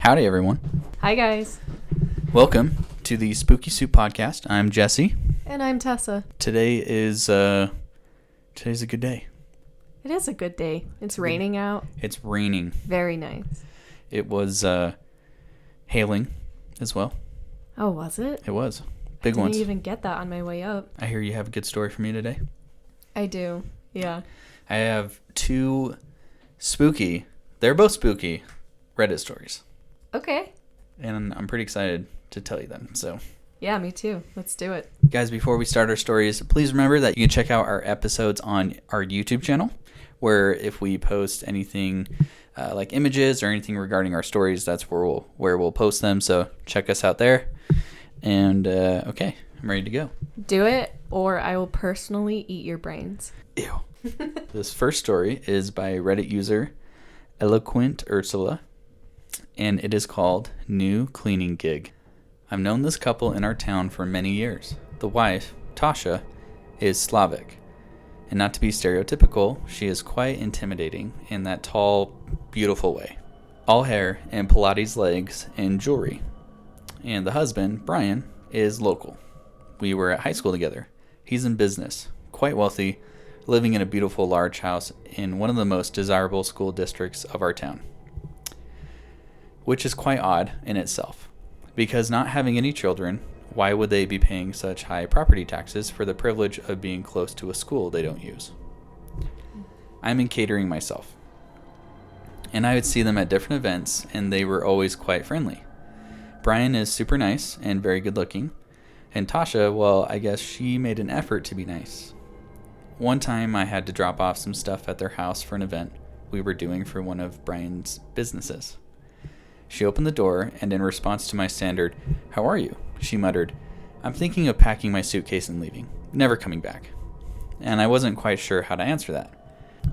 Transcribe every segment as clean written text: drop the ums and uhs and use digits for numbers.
Howdy, everyone. Hi, guys. Welcome to the Spooky Soup Podcast. I'm Jesse. And I'm Tessa. Today's a good day. It is a good day. It's raining out. It's raining. Very nice. It was hailing as well. Oh, was it? It was. Big I ones. didn't even get that on my way up. I hear you have a good story for me today. I do. Yeah. I have two spooky, they're both spooky, Reddit stories. Okay. And I'm pretty excited to tell you them. So, yeah, me too. Let's do it. guys, before we start our stories, please remember that you can check out our episodes on our YouTube channel, where if we post anything like images or anything regarding our stories, that's where we'll post them. So check us out there. And okay, I'm ready to go. Do it, or I will personally eat your brains. Ew. This first story is by Reddit user eloquentursula, and it is called New Cleaning Gig. I've known this couple in our town for many years. The wife, Tasha, is Slavic. And not to be stereotypical, she is quite intimidating in that tall, beautiful way. All hair and Pilates legs and jewelry. And the husband, Brian, is local. We were at high school together. He's in business, quite wealthy, living in a beautiful large house in one of the most desirable school districts of our town. Which is quite odd in itself, because not having any children, why would they be paying such high property taxes for the privilege of being close to a school they don't use? I'm in catering myself, and I would see them at different events, and they were always quite friendly. Brian is super nice and very good looking, and Tasha, well, I guess she made an effort to be nice. One time I had to drop off some stuff at their house for an event we were doing for one of Brian's businesses. She opened the door, and in response to my standard, "How are you?" she muttered, "I'm thinking of packing my suitcase and leaving, never coming back." And I wasn't quite sure how to answer that.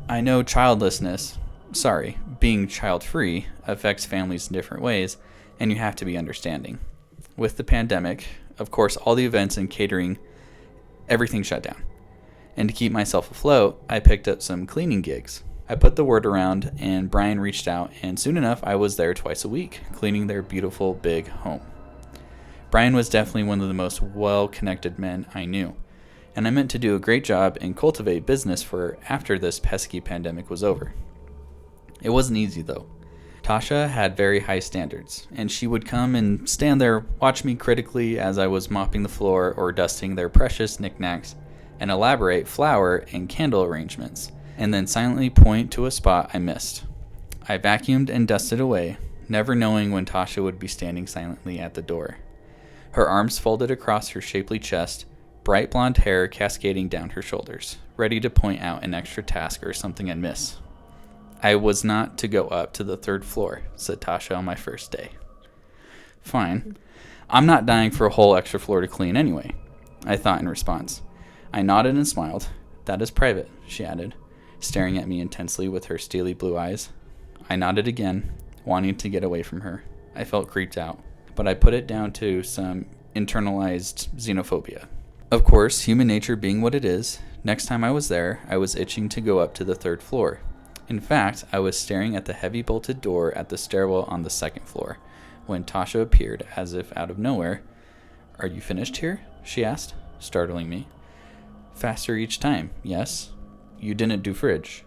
I know being child-free affects families in different ways, and you have to be understanding. With the pandemic, of course, all the events and catering, everything shut down. And to keep myself afloat, I picked up some cleaning gigs. I put the word around, and Brian reached out, and soon enough, I was there twice a week, cleaning their beautiful big home. Brian was definitely one of the most well-connected men I knew, and I meant to do a great job and cultivate business for after this pesky pandemic was over. It wasn't easy, though. Tasha had very high standards, and she would come and stand there, watch me critically as I was mopping the floor or dusting their precious knickknacks, and elaborate flower and candle arrangements, and then silently point to a spot I missed. I vacuumed and dusted away, never knowing when Tasha would be standing silently at the door. Her arms folded across her shapely chest, bright blonde hair cascading down her shoulders, ready to point out an extra task or something I'd miss. "I was not to go up to the 3rd floor, said Tasha on my first day. "Fine. I'm not dying for a whole extra floor to clean anyway," I thought in response. I nodded and smiled. "That is private," she added, staring at me intensely with her steely blue eyes. I nodded again, wanting to get away from her. I felt creeped out, but I put it down to some internalized xenophobia. Of course, human nature being what it is, next time I was there, I was itching to go up to the 3rd floor. In fact, I was staring at the heavy bolted door at the stairwell on the 2nd floor, when Tasha appeared as if out of nowhere. "Are you finished here?" she asked, startling me. "Faster each time, yes. You didn't do fridge."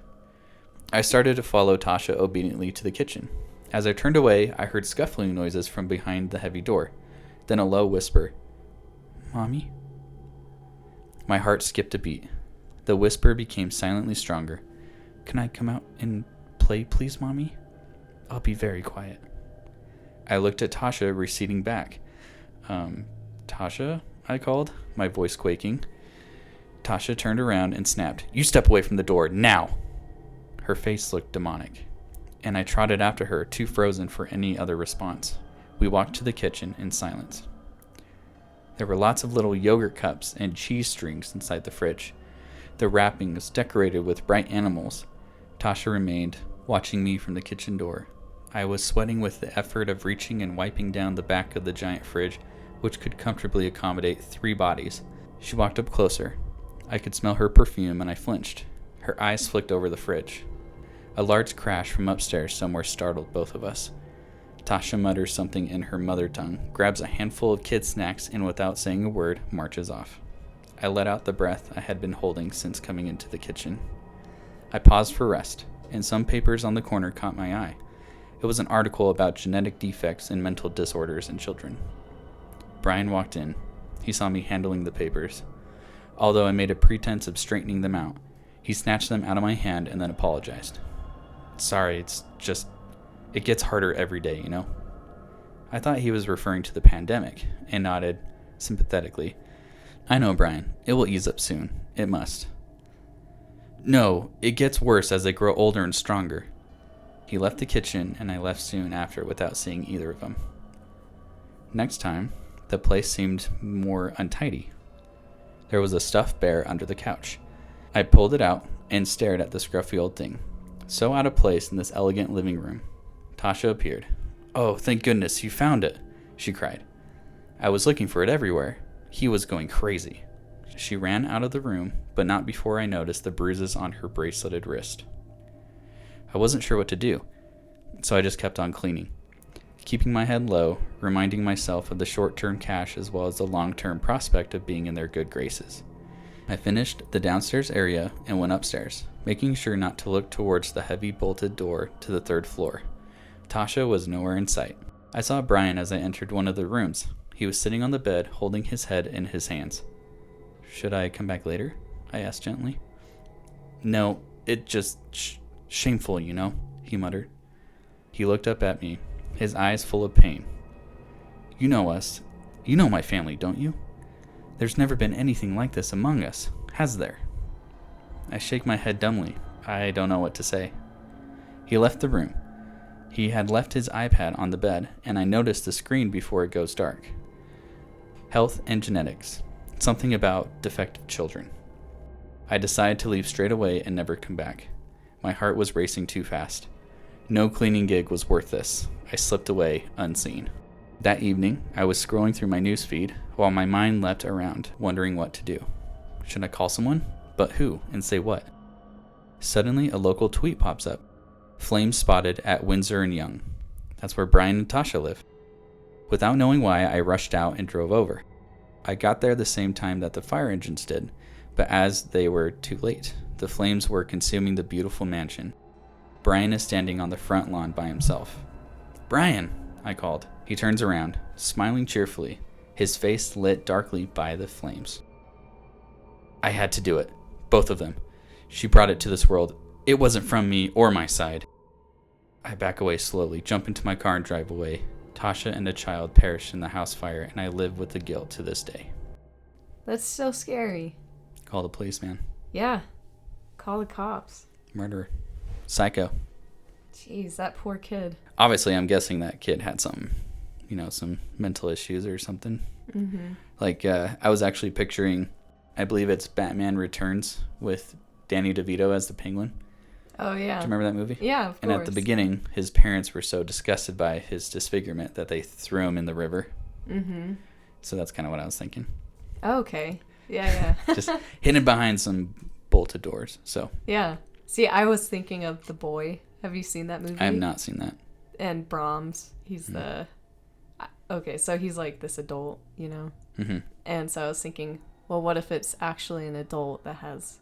I started to follow Tasha obediently to the kitchen. As I turned away, I heard scuffling noises from behind the heavy door, then a low whisper, "Mommy?" My heart skipped a beat. The whisper became silently stronger. "Can I come out and play, please, Mommy? I'll be very quiet." I looked at Tasha receding back. Tasha?" I called, my voice quaking. Tasha turned around and snapped, "You step away from the door, now!" Her face looked demonic, and I trotted after her, too frozen for any other response. We walked to the kitchen in silence. There were lots of little yogurt cups and cheese strings inside the fridge. The wrappings decorated with bright animals. Tasha remained, watching me from the kitchen door. I was sweating with the effort of reaching and wiping down the back of the giant fridge, which could comfortably accommodate 3 bodies. She walked up closer. I could smell her perfume, and I flinched. Her eyes flicked over the fridge. A large crash from upstairs somewhere startled both of us. Tasha mutters something in her mother tongue, grabs a handful of kid snacks, and without saying a word, marches off. I let out the breath I had been holding since coming into the kitchen. I paused for rest, and some papers on the corner caught my eye. It was an article about genetic defects and mental disorders in children. Brian walked in. He saw me handling the papers. Although I made a pretense of straightening them out, he snatched them out of my hand and then apologized. Sorry, it's just... It gets harder every day, you know? I thought he was referring to the pandemic, and nodded sympathetically. I know, Brian. It will ease up soon. It must. No, it gets worse as they grow older and stronger. He left the kitchen, and I left soon after without seeing either of them. Next time, the place seemed more untidy. There was a stuffed bear under the couch. I pulled it out and stared at the scruffy old thing, so out of place in this elegant living room. Tasha appeared. Oh, thank goodness, you found it, she cried. I was looking for it everywhere. He was going crazy. She ran out of the room, but not before I noticed the bruises on her braceleted wrist. I wasn't sure what to do, so I just kept on cleaning, keeping my head low, reminding myself of the short-term cash as well as the long-term prospect of being in their good graces. I finished the downstairs area and went upstairs, making sure not to look towards the heavy bolted door to the third floor. Tasha was nowhere in sight. I saw Brian as I entered one of the rooms. He was sitting on the bed, holding his head in his hands. Should I come back later? I asked gently. No, it just... shameful, you know, he muttered. He looked up at me, his eyes full of pain. You know us. You know my family, don't you? There's never been anything like this among us, has there? I shake my head dumbly. I don't know what to say. He left the room. He had left his iPad on the bed, and I noticed the screen before it goes dark. Health and genetics. Something about defective children. I decided to leave straight away and never come back. My heart was racing too fast. No cleaning gig was worth this. I slipped away unseen. That evening, I was scrolling through my newsfeed while my mind leapt around, wondering what to do. Should I call someone? But who? And say what? Suddenly, a local tweet pops up. Flames spotted at Windsor and Young. That's where Brian and Tasha live. Without knowing why, I rushed out and drove over. I got there the same time that the fire engines did, but as they were too late, the flames were consuming the beautiful mansion. Brian is standing on the front lawn by himself. Brian, I called. He turns around, smiling cheerfully, his face lit darkly by the flames. I had to do it. Both of them. She brought it to this world. It wasn't from me or my side. I back away slowly, jump into my car and drive away. Tasha and a child perished in the house fire, and I live with the guilt to this day. That's so scary. Call the police, man. Yeah. Call the cops. Murderer. Psycho. Jeez, that poor kid. Obviously, I'm guessing that kid had some mental issues or something. Mm-hmm. Like, I was actually picturing, I believe it's Batman Returns with Danny DeVito as the Penguin. Oh, yeah. Do you remember that movie? Yeah, of course. And at the beginning, his parents were so disgusted by his disfigurement that they threw him in the river. Mm-hmm. So that's kind of what I was thinking. Oh, okay. Yeah. Just hidden behind some bolted doors. So yeah. See, I was thinking of The Boy. Have you seen that movie? I have not seen that. And Brahms, he's the... Okay, so he's like this adult, you know? Mm-hmm. And so I was thinking, well, what if it's actually an adult that has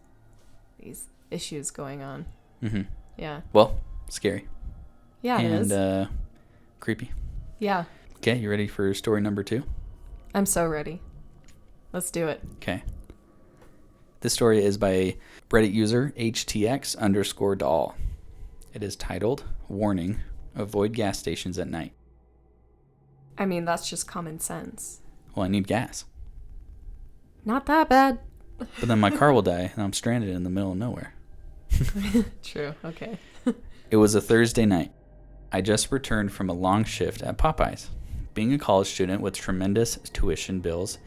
these issues going on? Mm-hmm. Yeah. Well, scary. Yeah, it is. And creepy. Yeah. Okay, you ready for story number 2? I'm so ready. Let's do it. Okay. This story is by Reddit user HTX_doll. It is titled, Warning, Avoid Gas Stations at Night. I mean, that's just common sense. Well, I need gas. Not that bad. But then my car will die and I'm stranded in the middle of nowhere. True. Okay. It was a Thursday night. I just returned from a long shift at Popeyes. Being a college student with tremendous tuition bills,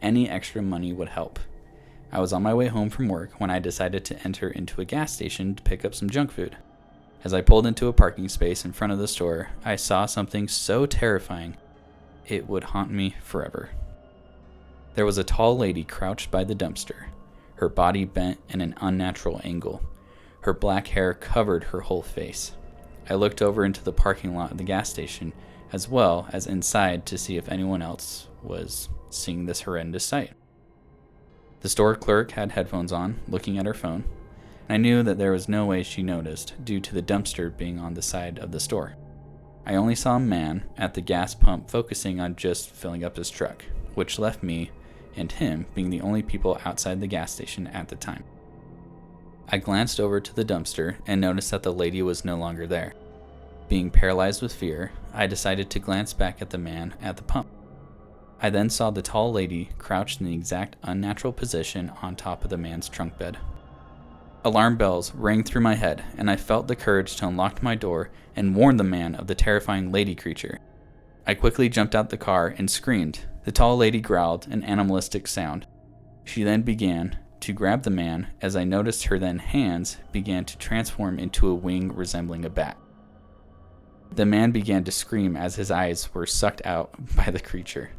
any extra money would help. I was on my way home from work when I decided to enter into a gas station to pick up some junk food. As I pulled into a parking space in front of the store, I saw something so terrifying it would haunt me forever. There was a tall lady crouched by the dumpster, her body bent in an unnatural angle. Her black hair covered her whole face. I looked over into the parking lot of the gas station as well as inside to see if anyone else was seeing this horrendous sight. The store clerk had headphones on, looking at her phone. I knew that there was no way she noticed due to the dumpster being on the side of the store. I only saw a man at the gas pump focusing on just filling up his truck, which left me and him being the only people outside the gas station at the time. I glanced over to the dumpster and noticed that the lady was no longer there. Being paralyzed with fear, I decided to glance back at the man at the pump. I then saw the tall lady crouched in the exact unnatural position on top of the man's trunk bed. Alarm bells rang through my head, and I felt the courage to unlock my door and warn the man of the terrifying lady creature. I quickly jumped out the car and screamed. The tall lady growled an animalistic sound. She then began to grab the man, as I noticed her then hands began to transform into a wing resembling a bat. The man began to scream as his eyes were sucked out by the creature.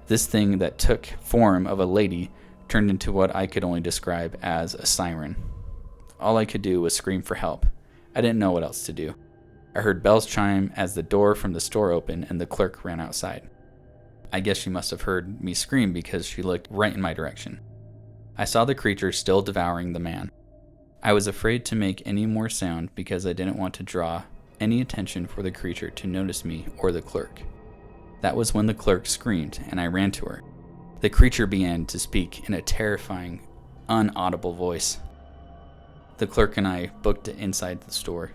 This thing that took form of a lady turned into what I could only describe as a siren. All I could do was scream for help. I didn't know what else to do. I heard bells chime as the door from the store opened and the clerk ran outside. I guess she must have heard me scream because she looked right in my direction. I saw the creature still devouring the man. I was afraid to make any more sound because I didn't want to draw any attention for the creature to notice me or the clerk. That was when the clerk screamed and I ran to her. The creature began to speak in a terrifying, unaudible voice. The clerk and I booked it inside the store.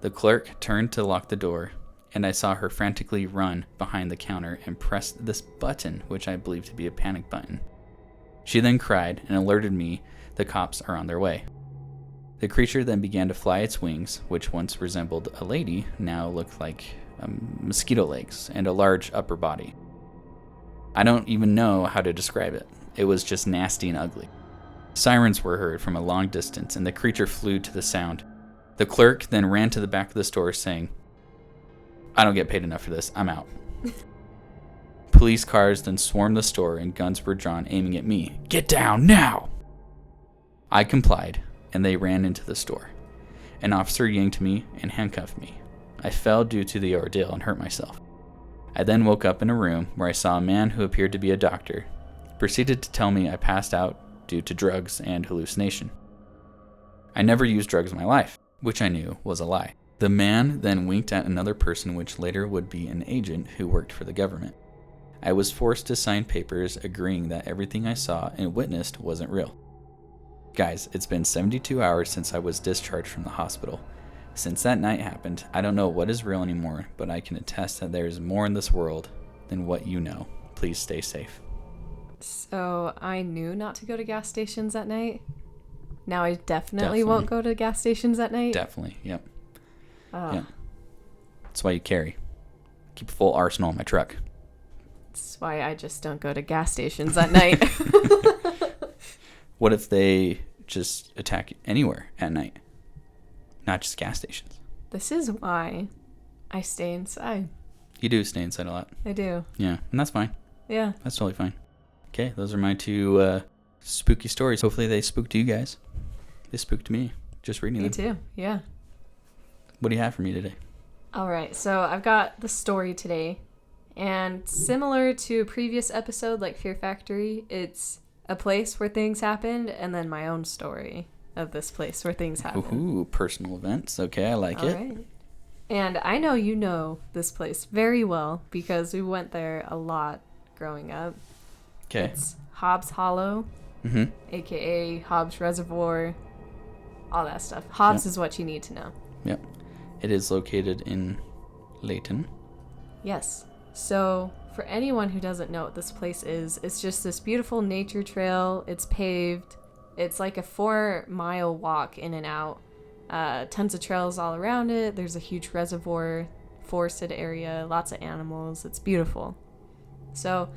The clerk turned to lock the door, and I saw her frantically run behind the counter and press this button, which I believe to be a panic button. She then cried and alerted me the cops are on their way. The creature then began to fly its wings, which once resembled a lady, now looked like mosquito legs and a large upper body. I don't even know how to describe it. It was just nasty and ugly. Sirens were heard from a long distance, and the creature flew to the sound. The clerk then ran to the back of the store saying, "I don't get paid enough for this. I'm out." Police cars then swarmed the store and guns were drawn aiming at me. "Get down now!" I complied, and they ran into the store. An officer yanked me and handcuffed me. I fell due to the ordeal and hurt myself. I then woke up in a room where I saw a man who appeared to be a doctor, proceeded to tell me I passed out due to drugs and hallucination. I never used drugs in my life, which I knew was a lie. The man then winked at another person, which later would be an agent who worked for the government. I was forced to sign papers agreeing that everything I saw and witnessed wasn't real. Guys, it's been 72 hours since I was discharged from the hospital. Since that night happened, I don't know what is real anymore, but I can attest that there is more in this world than what you know. Please stay safe. So I knew not to go to gas stations at night. Now I definitely won't go to gas stations at night. Definitely, yep. Yeah. That's why you carry. Keep a full arsenal in my truck. That's why I just don't go to gas stations at night. What if they just attack anywhere at night? Not just gas stations. This is why I stay inside. You do stay inside a lot. I do. Yeah, and that's fine. Yeah. That's totally fine. Okay, those are my two spooky stories. Hopefully they spooked you guys. They spooked me just reading them. Me too, yeah. What do you have for me today? All right, so I've got the story today. And similar to a previous episode, like Fear Factory, it's a place where things happened and then my own story of this place where things happened. Ooh, personal events. Okay, I like it. All right. And I know you know this place very well because we went there a lot growing up. Okay. It's Hobbs Hollow, a.k.a. Hobbs Reservoir, all that stuff. Hobbs is what you need to know. Yep. It is located in Layton. Yes. So for anyone who doesn't know what this place is, it's just this beautiful nature trail. It's paved. It's like a 4-mile walk in and out. Tons of trails all around it. There's a huge reservoir, forested area, lots of animals. It's beautiful. So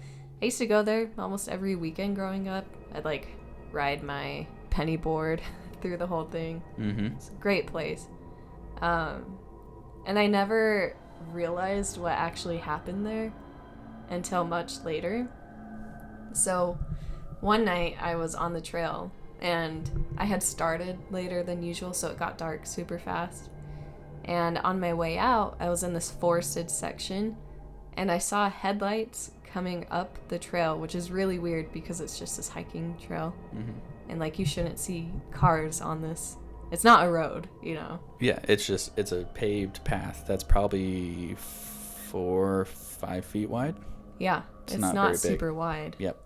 I used to go there almost every weekend growing up. I'd like ride my penny board through the whole thing. It's a great place. And I never realized what actually happened there until much later. So one night I was on the trail and I had started later than usual, so it got dark super fast. And on my way out, I was in this forested section, and I saw headlights coming up the trail, which is really weird because it's just this hiking trail. Mm-hmm. And, like, you shouldn't see cars on this. It's not a road, you know. Yeah, it's a paved path that's probably 4 or 5 feet wide. Yeah, it's not super wide. Yep.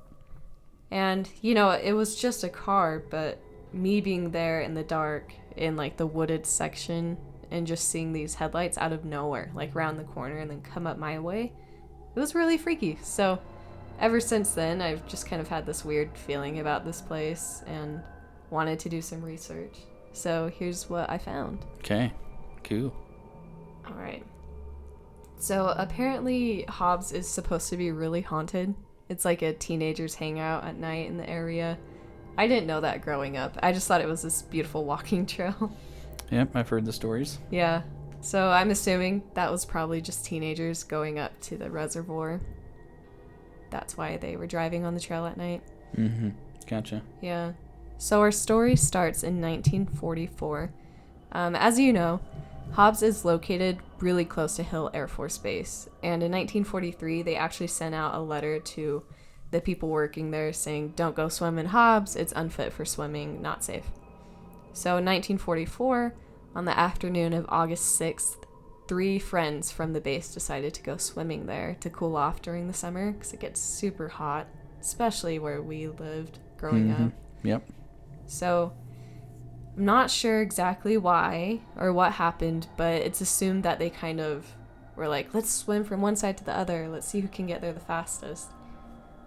And, you know, it was just a car, but me being there in the dark in, like, the wooded section and just seeing these headlights out of nowhere, like, around the corner and then come up my way, it was really freaky. So ever since then, I've just kind of had this weird feeling about this place and wanted to do some research. So here's what I found. Okay, cool. All right. So apparently Hobbs is supposed to be really haunted. It's like a teenager's hangout at night in the area. I didn't know that growing up. I just thought it was this beautiful walking trail. Yep, I've heard the stories. Yeah. So I'm assuming that was probably just teenagers going up to the reservoir. That's why they were driving on the trail at night. Mm-hmm. Gotcha. Yeah. So our story starts in 1944. As you know, Hobbs is located really close to Hill Air Force Base, and in 1943 they actually sent out a letter to the people working there saying, "Don't go swim in Hobbs, it's unfit for swimming, not safe." So in 1944, on the afternoon of August 6th, 3 friends from the base decided to go swimming there to cool off during the summer because it gets super hot, especially where we lived growing up. Yep. So I'm not sure exactly why or what happened, but it's assumed that they kind of were like, let's swim from one side to the other. Let's see who can get there the fastest.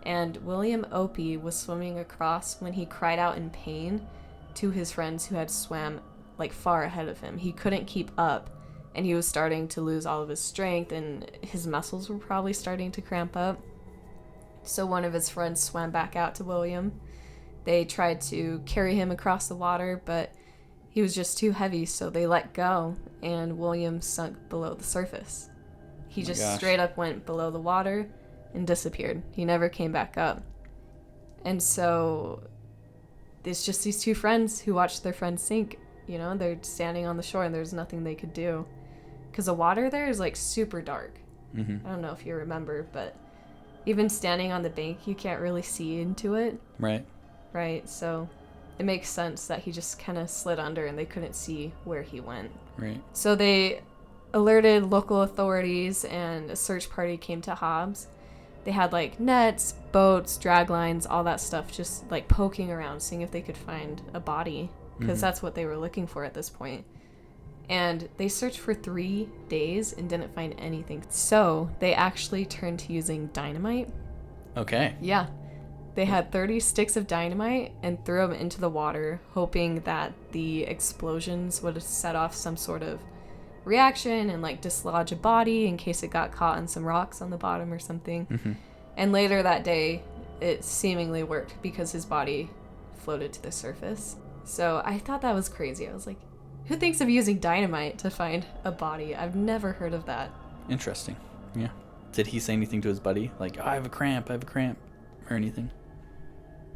And William Opie was swimming across when he cried out in pain to his friends who had swam like far ahead of him. He couldn't keep up, and he was starting to lose all of his strength, and his muscles were probably starting to cramp up. So one of his friends swam back out to William. They tried to carry him across the water, but he was just too heavy, so they let go, and William sunk below the surface. He just straight up went below the water and disappeared. He never came back up. And so it's just these 2 friends who watched their friend sink. You know, they're standing on the shore and there's nothing they could do. Because the water there is like super dark. Mm-hmm. I don't know if you remember, but even standing on the bank, you can't really see into it. Right. Right, so it makes sense that he just kind of slid under and they couldn't see where he went. Right. So they alerted local authorities and a search party came to Hobbs. They had like nets, boats, drag lines, all that stuff, just like poking around, seeing if they could find a body, because that's what they were looking for at this point. And they searched for 3 days and didn't find anything. So they actually turned to using dynamite. Okay. Yeah. They had 30 sticks of dynamite and threw them into the water, hoping that the explosions would set off some sort of reaction and like dislodge a body in case it got caught in some rocks on the bottom or something. Mm-hmm. And later that day, it seemingly worked because his body floated to the surface. So I thought that was crazy. I was like, who thinks of using dynamite to find a body? I've never heard of that. Interesting. Yeah. Did he say anything to his buddy? Like, oh, I have a cramp, or anything?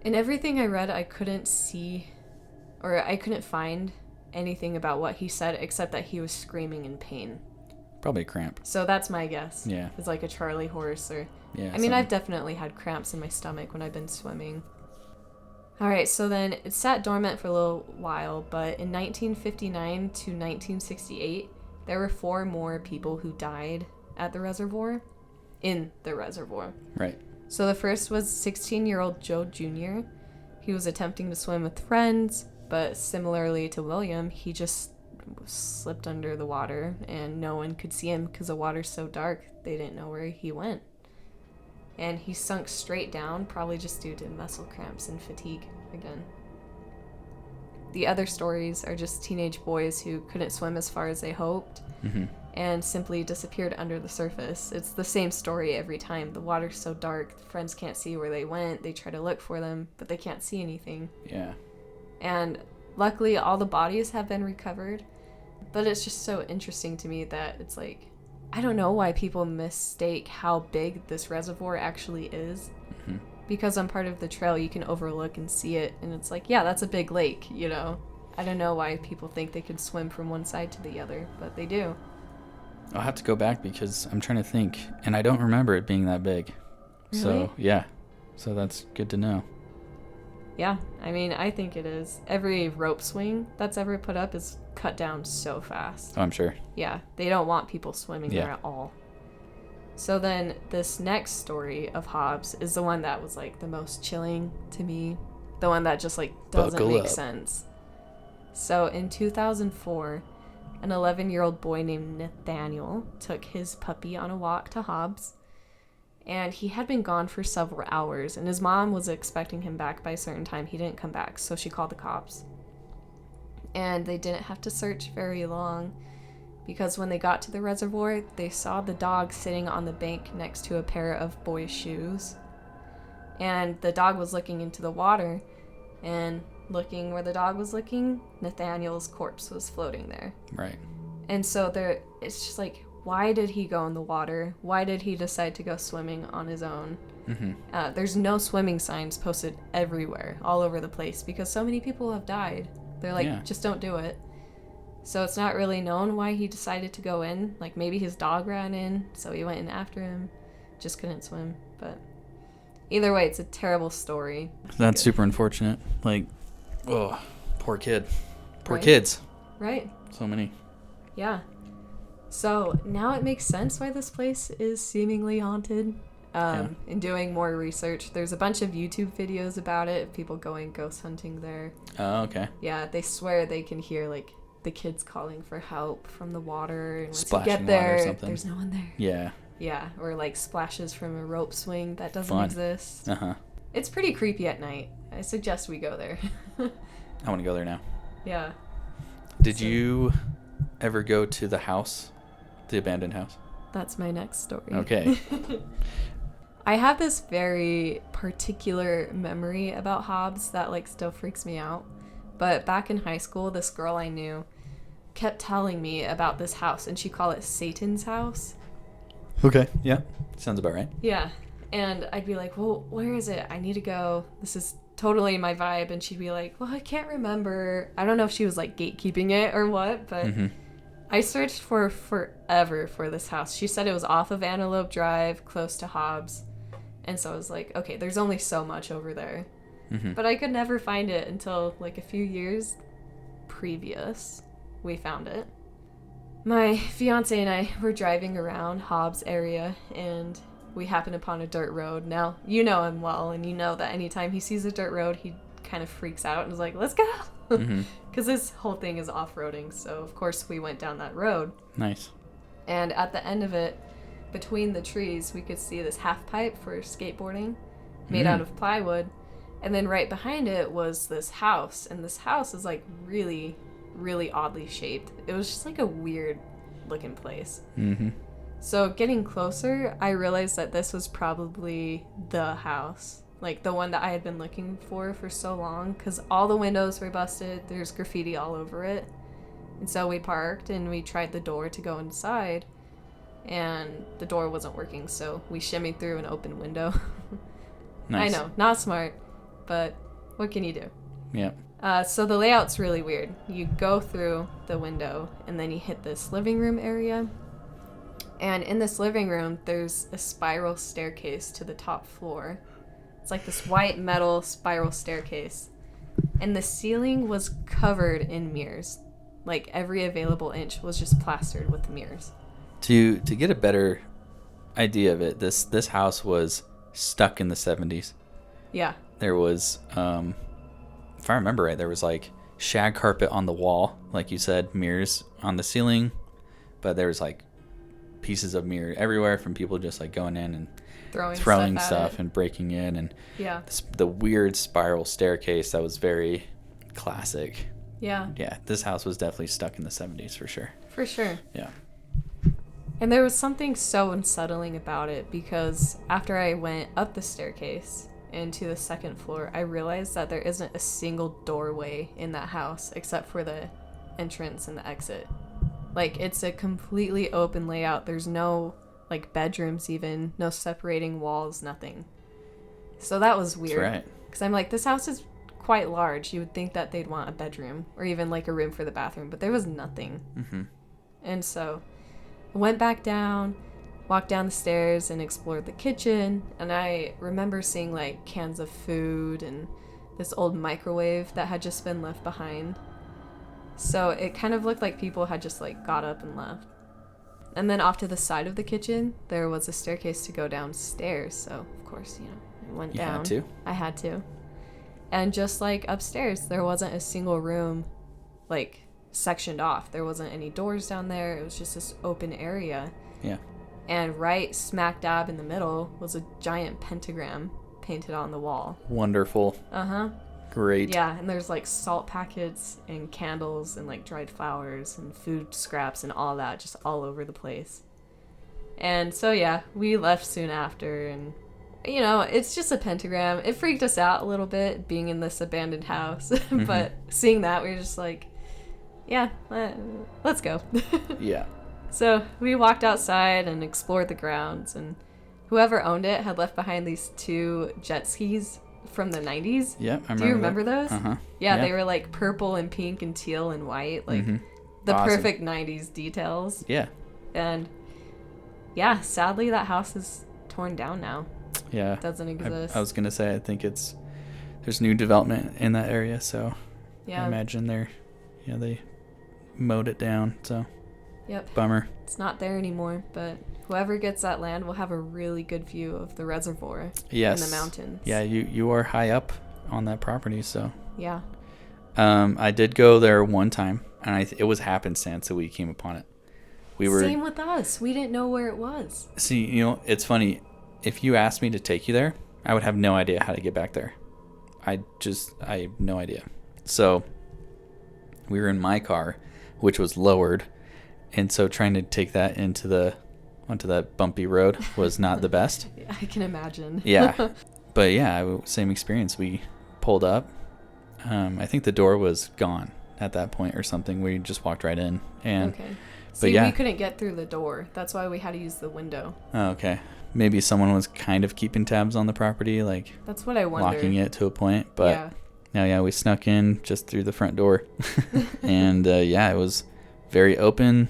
In everything I read, I couldn't see, or I couldn't find anything about what he said except that he was screaming in pain. Probably a cramp. So that's my guess. Yeah. It's like a Charlie horse or... Yeah. I mean, I've definitely had cramps in my stomach when I've been swimming. All right, so then it sat dormant for a little while, but in 1959 to 1968, there were 4 more people who died at the reservoir, in the reservoir. Right. So the first was 16-year-old Joe Jr. He was attempting to swim with friends, but similarly to William, he just slipped under the water and no one could see him because the water's so dark, they didn't know where he went. And he sunk straight down, probably just due to muscle cramps and fatigue again. The other stories are just teenage boys who couldn't swim as far as they hoped and simply disappeared under the surface. It's the same story every time. The water's so dark, friends can't see where they went. They try to look for them, but they can't see anything. Yeah. And luckily, all the bodies have been recovered. But it's just so interesting to me that it's like, I don't know why people mistake how big this reservoir actually is. Because on part of the trail, you can overlook and see it. And it's like, yeah, that's a big lake, you know. I don't know why people think they can swim from one side to the other, but they do. I'll have to go back because I'm trying to think, and I don't remember it being that big. Really? So, yeah. So that's good to know. Yeah, I mean, I think it is. Every rope swing that's ever put up is cut down so fast. Oh, I'm sure. Yeah, they don't want people swimming there at all. So then this next story of Hobbs is the one that was like the most chilling to me. The one that just like doesn't make sense. So in 2004, an 11-year-old boy named Nathaniel took his puppy on a walk to Hobbs. And he had been gone for several hours, and his mom was expecting him back by a certain time. He didn't come back, so she called the cops. And they didn't have to search very long, because when they got to the reservoir, they saw the dog sitting on the bank next to a pair of boys' shoes. And the dog was looking into the water, and looking where the dog was looking, Nathaniel's corpse was floating there. Right. And so it's just like, why did he go in the water? Why did he decide to go swimming on his own? Mm-hmm. There's no swimming signs posted everywhere, all over the place, because so many people have died. They're like, just don't do it. So it's not really known why he decided to go in. Like, maybe his dog ran in, so he went in after him. Just couldn't swim. But either way, it's a terrible story. That's super unfortunate. Like, oh, poor kid. Poor Right? kids. Right. So many. Yeah. So now it makes sense why this place is seemingly haunted. In doing more research, there's a bunch of YouTube videos about it, of people going ghost hunting there. Oh, okay. Yeah, they swear they can hear, like, the kids calling for help from the water. And once Splashing you get there, water or something. there's no one there. Yeah. Yeah, or, like, splashes from a rope swing that doesn't Fun. exist. Uh-huh. It's pretty creepy at night. I suggest we go there. I want to go there now. Yeah. Did you ever go to the house? The abandoned house? That's my next story. Okay. I have this very particular memory about Hobbs that, like, still freaks me out. But back in high school, this girl I knew kept telling me about this house, and she called it Satan's house. Okay. Yeah. Sounds about right. Yeah. And I'd be like, well, where is it? I need to go. This is totally my vibe. And she'd be like, well, I can't remember. I don't know if she was, like, gatekeeping it or what, but I searched for forever for this house. She said it was off of Antelope Drive, close to Hobbs. And so I was like, okay, there's only so much over there. But I could never find it until, like, a few years previous. We found it. My fiance and I were driving around Hobbs area, and we happened upon a dirt road. Now, you know him well, and you know that anytime he sees a dirt road, he kind of freaks out and is like, let's go! Because this whole thing is off-roading, so of course we went down that road. Nice. And at the end of it, between the trees, we could see this half pipe for skateboarding made out of plywood. And then right behind it was this house. And this house is, like, really, really oddly shaped. It was just, like, a weird looking place. So getting closer, I realized that this was probably the house. Like, the one that I had been looking for so long. Because all the windows were busted. There's graffiti all over it. And so we parked and we tried the door to go inside. And the door wasn't working, so we shimmied through an open window. Nice. I know, not smart, but what can you do? Yeah. So the layout's really weird. You go through the window, and then you hit this living room area. And in this living room, there's a spiral staircase to the top floor. It's like this white metal spiral staircase. And the ceiling was covered in mirrors. Like, every available inch was just plastered with mirrors. To get a better idea of it, this house was stuck in the 70s. Yeah. There was, if I remember right, there was, like, shag carpet on the wall, like you said, mirrors on the ceiling, but there was, like, pieces of mirror everywhere from people just, like, going in and throwing stuff and breaking in, and the weird spiral staircase that was very classic. Yeah. Yeah, this house was definitely stuck in the 70s for sure. For sure. Yeah. And there was something so unsettling about it, because after I went up the staircase into the second floor, I realized that there isn't a single doorway in that house except for the entrance and the exit. Like, it's a completely open layout. There's no, like, bedrooms even, no separating walls, nothing. So that was weird. That's right. Because I'm like, this house is quite large. You would think that they'd want a bedroom or even like a room for the bathroom, but there was nothing. Mm-hmm. And so I went back down, walked down the stairs and explored the kitchen. And I remember seeing like cans of food and this old microwave that had just been left behind. So it kind of looked like people had just like got up and left. And then off to the side of the kitchen, there was a staircase to go downstairs. So of course, I went down. You had to? I had to. And just like upstairs, there wasn't a single room like sectioned off. There wasn't any doors down there. It was just this open area. Yeah. And right smack dab in the middle was a giant pentagram painted on the wall. Wonderful. Uh-huh. Great. Yeah, and there's like salt packets and candles and like dried flowers and food scraps and all that just all over the place. And so yeah, we left soon after, and it's just a pentagram. It freaked us out a little bit being in this abandoned house, but seeing that, we were just like, yeah, let's go. Yeah. So we walked outside and explored the grounds, and whoever owned it had left behind these 2 jet skis from the 90s. Yeah, I remember. Do you remember those? Uh-huh. Yeah, they were like purple and pink and teal and white, like the Awesome. perfect 90s details. Yeah. And yeah, sadly that house is torn down now. Yeah. It doesn't exist. I was going to say, I think there's new development in that area, so yeah. I imagine they mowed it down, so Yep. bummer. It's not there anymore, but whoever gets that land will have a really good view of the reservoir Yes. in the mountains. Yeah, you are high up on that property, so. Yeah. I did go there one time, and it was happenstance that we came upon it. Same with us. We didn't know where it was. See, it's funny. If you asked me to take you there, I would have no idea how to get back there. I have no idea. So we were in my car, which was lowered, and so trying to take that onto that bumpy road was not the best. I can imagine. Yeah. But yeah, same experience. We pulled up. I think the door was gone at that point or something. We just walked right in. And okay. but See, yeah. we couldn't get through the door. That's why we had to use the window. Oh, okay. Maybe someone was kind of keeping tabs on the property, like that's what I wondered. locking it to a point. But yeah, we snuck in just through the front door. And it was very open.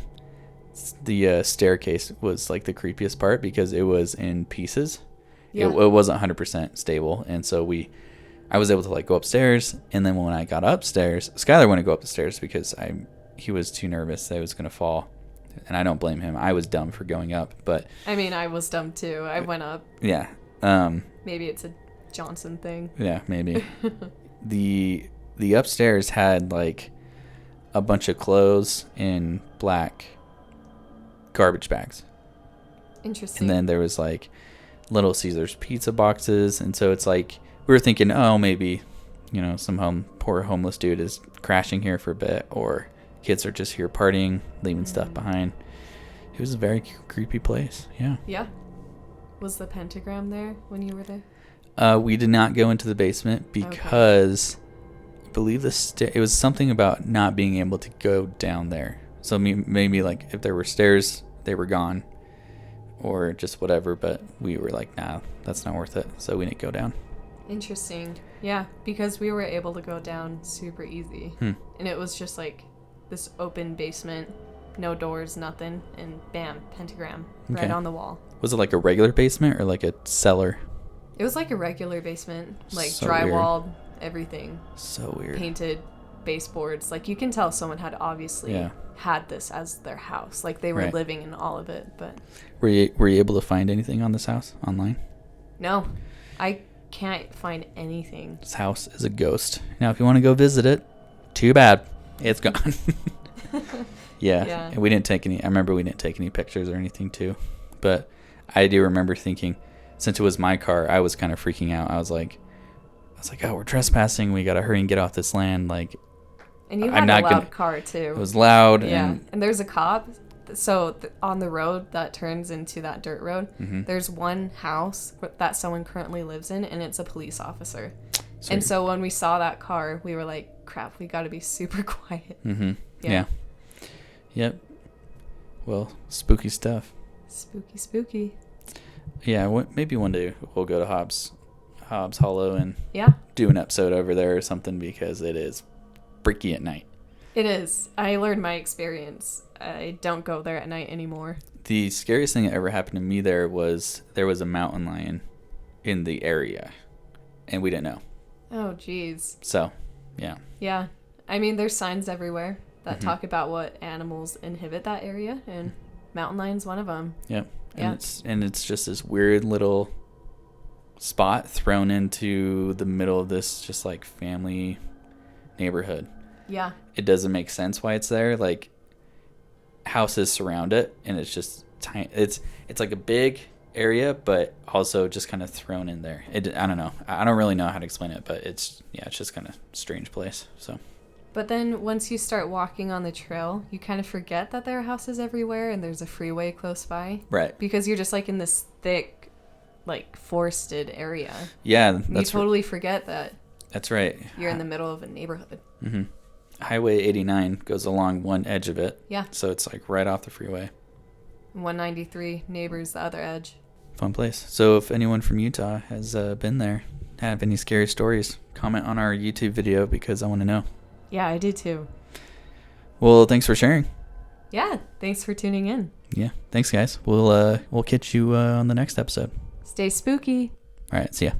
The staircase was like the creepiest part because it was in pieces. Yeah. It wasn't 100% stable. And so I was able to like go upstairs. And then when I got upstairs, Skylar wouldn't go up the stairs because he was too nervous that I was going to fall. And I don't blame him. I was dumb for going up, but I mean, I was dumb too. I went up. Yeah. Maybe it's a Johnson thing. Yeah, maybe. The upstairs had like a bunch of clothes in black garbage bags. Interesting. And then there was like Little Caesars pizza boxes, and so it's like we were thinking, oh, maybe some poor homeless dude is crashing here for a bit, or kids are just here partying, leaving stuff behind. It was a very creepy place. Yeah. Yeah. Was the pentagram there when you were there? We did not go into the basement because I believe it was something about not being able to go down there. So maybe like if there were stairs, they were gone, or just whatever. But we were like, nah, that's not worth it. So we didn't go down. Interesting. Yeah, because we were able to go down super easy. And it was just like this open basement, no doors, nothing, and bam, pentagram right on the wall. Was it like a regular basement or like a cellar? It was like a regular basement, like So drywalled, everything. So weird. Painted baseboards. Like you can tell someone had obviously had this as their house. Like they were living in all of it. But were you able to find anything on this house online? No, I can't find anything. This house is a ghost. Now, if you want to go visit it, too bad. It's gone. Yeah. And we didn't take any. I remember we didn't take any pictures or anything too. But I do remember thinking, since it was my car, I was kind of freaking out. I was like, oh, we're trespassing. We got to hurry and get off this land. Like, and you had a loud car too. It was loud. Yeah. And there's a cop. So on the road that turns into that dirt road, there's one house that someone currently lives in, and it's a police officer. Sweet. And so when we saw that car, we were like, crap, we got to be super quiet. Yeah. Yep. Well, spooky stuff. Spooky. Yeah, maybe one day we'll go to Hobbs Hobbs Hollow and Yeah. do an episode over there or something, because it is freaky at night. It is. I learned my experience. I don't go there at night anymore. The scariest thing that ever happened to me there was a mountain lion in the area, and we didn't know. Oh, geez. So, yeah. Yeah. I mean, there's signs everywhere that talk about what animals inhabit that area, and mountain lion's one of them. Yep. Yeah. And it's just this weird little spot thrown into the middle of this just like family neighborhood. Yeah. It doesn't make sense why it's there. Like, houses surround it, and it's just tiny. It's like a big area, but also just kind of thrown in there. I don't know. I don't really know how to explain it, but it's just kind of strange place. So. But then once you start walking on the trail, you kind of forget that there are houses everywhere and there's a freeway close by. Right. Because you're just like in this thick, like forested area. Yeah, you totally forget that. That's right. You're in the middle of a neighborhood. Mm-hmm. Highway 89 goes along one edge of it. Yeah. So it's like right off the freeway. 193 neighbors the other edge. Fun place. So if anyone from Utah has been there, have any scary stories, comment on our YouTube video, because I want to know. Yeah, I do too. Well, thanks for sharing. Yeah, thanks for tuning in. Yeah, thanks guys. We'll catch you on the next episode. Stay spooky. All right, see ya.